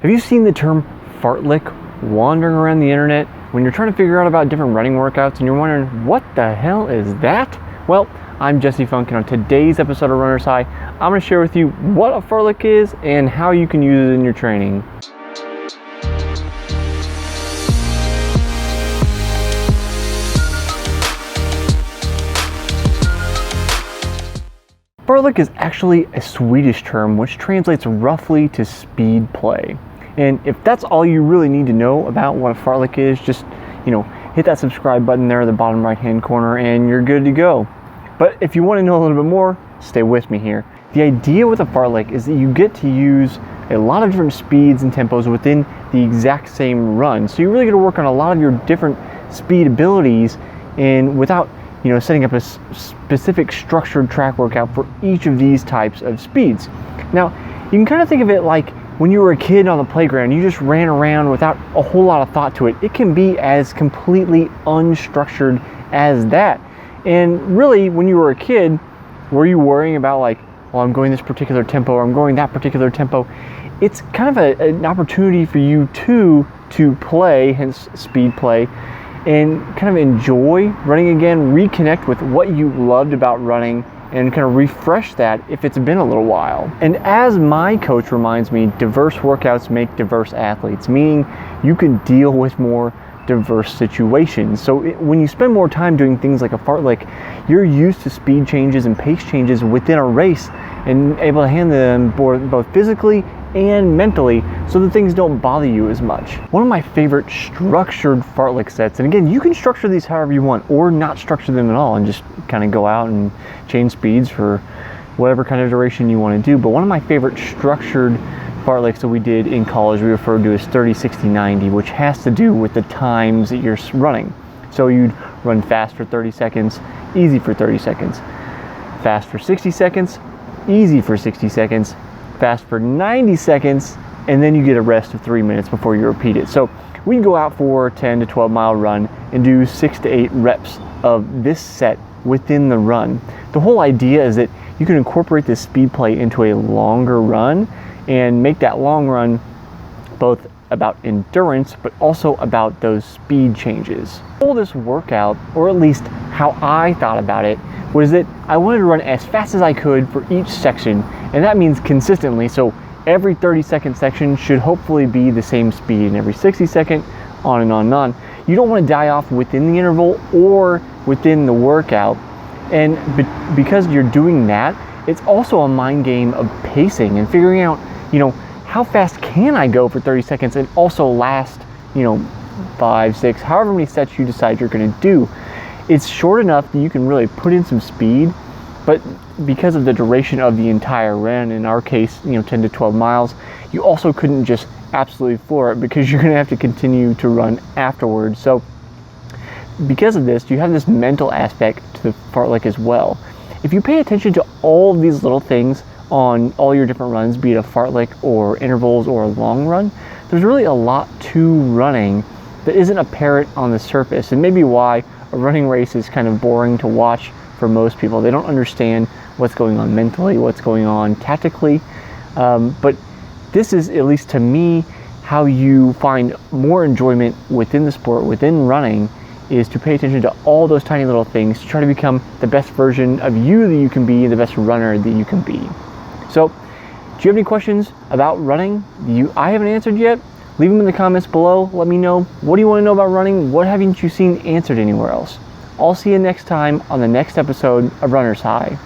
Have you seen the term fartlek wandering around the internet when you're trying to figure out about different running workouts and you're wondering, what the hell is that? Well, I'm Jesse Funk, and on today's episode of Runner's High, I'm going to share with you what a fartlek is and how you can use it in your training. Fartlek is actually a Swedish term which translates roughly to speed play. And if that's all you really need to know about what a fartlek is, just, hit that subscribe button there in the bottom right hand corner and you're good to go. But if you want to know a little bit more, stay with me here. The idea with a fartlek is that you get to use a lot of different speeds and tempos within the exact same run. So you really get to work on a lot of your different speed abilities and without setting up a specific structured track workout for each of these types of speeds. Now, you can kind of think of it like when you were a kid on the playground, you just ran around without a whole lot of thought to it. It can be as completely unstructured as that. And really, when you were a kid, were you worrying about I'm going this particular tempo or I'm going that particular tempo? It's kind of an opportunity for you to play, hence speed play, and kind of enjoy running again, reconnect with what you loved about running, and kind of refresh that if it's been a little while. And as my coach reminds me, diverse workouts make diverse athletes, meaning you can deal with more diverse situations. So when you spend more time doing things like a fartlek, you're used to speed changes and pace changes within a race and able to handle them both physically and mentally so that things don't bother you as much. One of my favorite structured fartlek sets, and again, you can structure these however you want or not structure them at all and just kind of go out and change speeds for whatever kind of duration you want to do. But one of my favorite structured fartleks that we did in college we referred to as 30, 60, 90, which has to do with the times that you're running. So you'd run fast for 30 seconds, easy for 30 seconds, fast for 60 seconds, easy for 60 seconds, fast for 90 seconds, and then you get a rest of 3 minutes before you repeat it. So we can go out for a 10 to 12 mile run and do 6 to 8 reps of this set within the run. The whole idea is that you can incorporate this speed play into a longer run and make that long run both about endurance but also about those speed changes. All this workout, or at least how I thought about it, was that I wanted to run as fast as I could for each section, and that means consistently. So every 30-second section should hopefully be the same speed, and every 60-second, on and on and on. You don't want to die off within the interval or within the workout, and because you're doing that, it's also a mind game of pacing and figuring out, how fast can I go for 30 seconds and also last, 5, 6, however many sets you decide you're going to do. It's short enough that you can really put in some speed, but because of the duration of the entire run, in our case, 10 to 12 miles, you also couldn't just absolutely floor it because you're going to have to continue to run afterwards. So because of this, you have this mental aspect to the fartlek as well. If you pay attention to all of these little things on all your different runs, be it a fartlek or intervals or a long run, there's really a lot to running that isn't apparent on the surface, and maybe why a running race is kind of boring to watch for most people. They don't understand what's going on mentally, what's going on tactically, but this is, at least to me, how you find more enjoyment within the sport, within running, is to pay attention to all those tiny little things to try to become the best version of you that you can be, the best runner that you can be. So, do you have any questions about running I haven't answered yet? Leave them in the comments below. Let me know, what do you want to know about running? What haven't you seen answered anywhere else? I'll see you next time on the next episode of Runner's High.